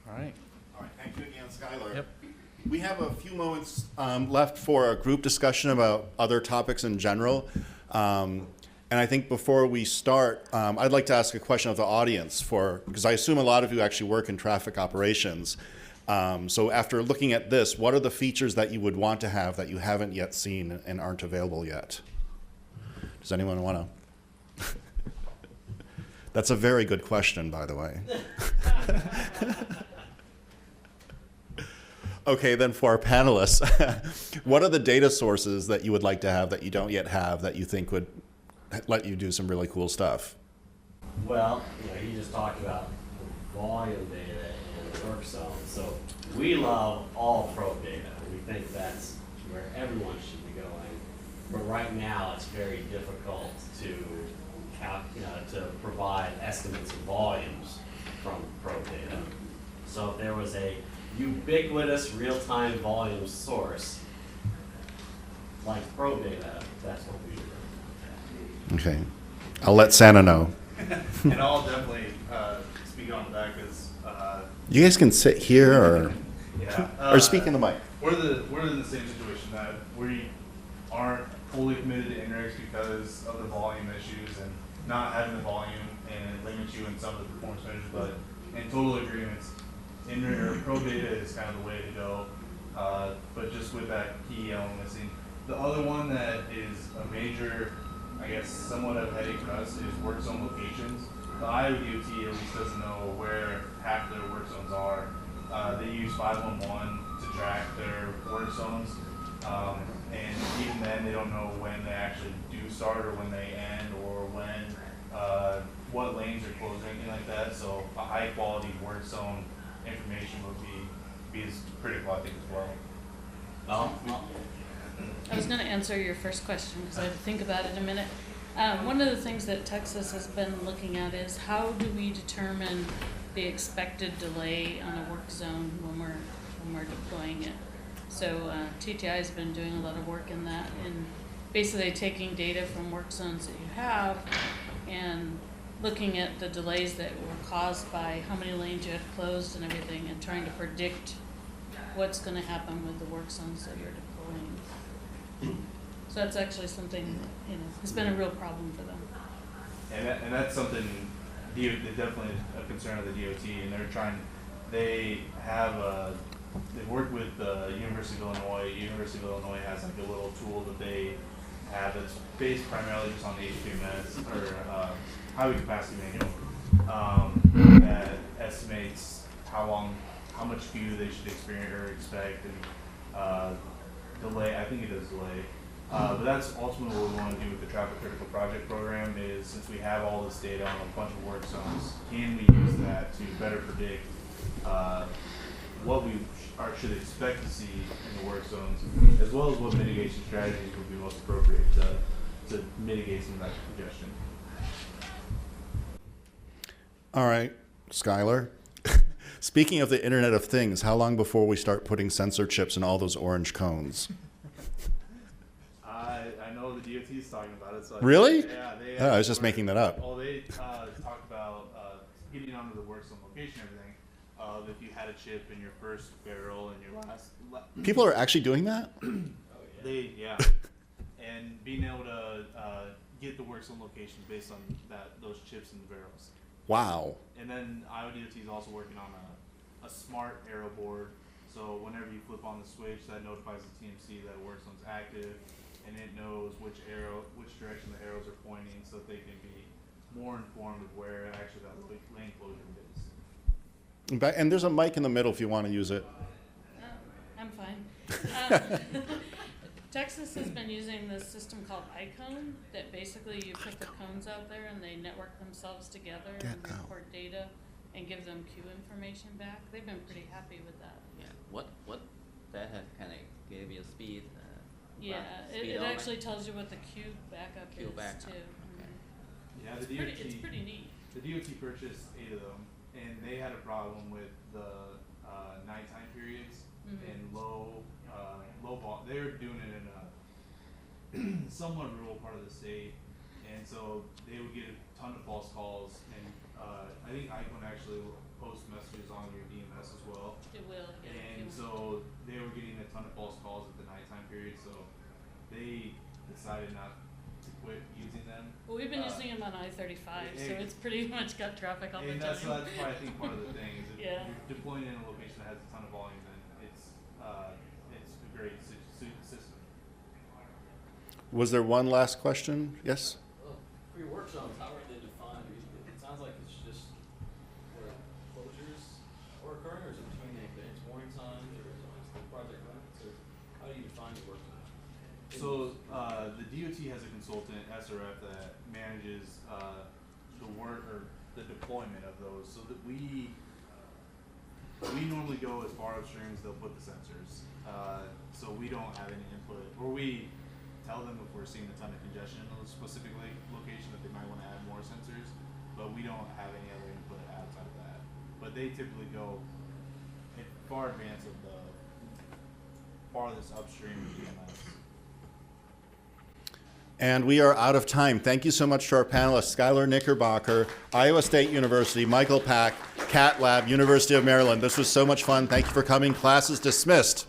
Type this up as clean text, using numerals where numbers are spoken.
All right. All right, thank you again, Skylar. Yep. We have a few moments left for a group discussion about other topics in general. And I think before we start, I'd like to ask a question of the audience because I assume a lot of you actually work in traffic operations. So after looking at this, what are the features that you would want to have that you haven't yet seen and aren't available yet? Does anyone want to? That's a very good question, by the way. Okay, then for our panelists, what are the data sources that you would like to have that you don't yet have that you think would let you do some really cool stuff? Well, he just talked about volume data and the work zone. So we love all probe data. We think that's where everyone should be going. But right now, it's very difficult to to provide estimates of volumes from probe data. So if there was a ubiquitous real-time volume source like probe data, that's what we would do. Okay, I'll let Santa know. And I'll definitely speak on that because You guys can sit here or yeah, or speak in the mic. we're in the same situation that we aren't fully committed to index because of the volume issues and not having the volume, and it limits you in some of the performance measures. But in total agreements, probe data is kind of the way to go. But just with that key element missing, the other one that is a major, I guess, somewhat of a headache for us is work zone locations. The Iowa DOT at least doesn't know where half their work zones are. They use 511 to track their work zones, and even then they don't know when they actually do start or when they end or when what lanes are closed or anything like that. So a high quality work zone information would be as critical, I think, as well. I was going to answer your first question because I had to think about it a minute. One of the things that Texas has been looking at is how do we determine the expected delay on a work zone when we're deploying it. So TTI has been doing a lot of work in that, and basically taking data from work zones that you have and looking at the delays that were caused by how many lanes you had closed and everything, and trying to predict what's going to happen with the work zones that you're deploying. So that's actually something that has been a real problem for them. And that's something definitely a concern of the DOT, and they work with the University of Illinois. University of Illinois has like a little tool that they have that's based primarily just on the HPMS or highway capacity manual that estimates how much fuel they should experience or expect, and delay. I think it does delay. But that's ultimately what we want to do with the Traffic Critical Project Program is, since we have all this data on a bunch of work zones, can we use that to better predict what we should expect to see in the work zones, as well as what mitigation strategies would be most appropriate to mitigate some of that congestion. All right, Skylar. Speaking of the Internet of Things, how long before we start putting sensor chips in all those orange cones? I know the DOT is talking about it. So Really? Yeah. I was just making that up. Oh, they talked about getting onto the work zone location and everything. If you had a chip in your first barrel and your last. People are actually doing that? Yeah. And being able to get the work zone location based on those chips in the barrels. Wow. And then Iowa DOT is also working on a smart arrow board. So whenever you flip on the switch, that notifies the TMC that a work zone's active, and it knows which direction the arrows are pointing, so that they can be more informed of where actually that lane closure is. And there's a mic in the middle if you want to use it. I'm fine. Texas has been using this system called iCone that basically you put the cones out there and they network themselves together and record data and give them queue information back. They've been pretty happy with that. Yeah. What that has kind of gave you a speed. Yeah, it actually tells you what the queue backup is backup. too. Okay. Yeah, It's pretty neat. The DOT purchased 8 of them, and they had a problem with the nighttime periods and low vol. They were doing it in a somewhat rural part of the state, and so they would get a ton of false calls. And I think Icon actually post messages on your DMS as well. It will, yeah. And so they were getting a ton of false calls at the nighttime period, so they decided not to quit using them. Well, we've been Uh, using them on I-35, so it- it's pretty much got traffic all the And time. that's why I think part of the thing is if Yeah. you're deploying in a location that has a ton of volume, then it's a great system. Was there one last question? Yes? For your workshops, how are they defined? It sounds like it's just where closures are occurring, or is it between the advanced warning signs, or is it the project limits, or how do you define your workshop? So the DOT has a consultant, SRF, that manages the work or the deployment of those. So that we normally go as far upstream as they'll put the sensors. So we don't have any input, or we tell them if we're seeing a ton of congestion in those specific location that they might want to add more sensors, but we don't have any other input outside of that. But they typically go in far advance of the farthest upstream of DMS. And we are out of time. Thank you so much to our panelists, Skylar Knickerbocker, Iowa State University, Michael Pack, CATT Lab, University of Maryland. This was so much fun. Thank you for coming. Class is dismissed.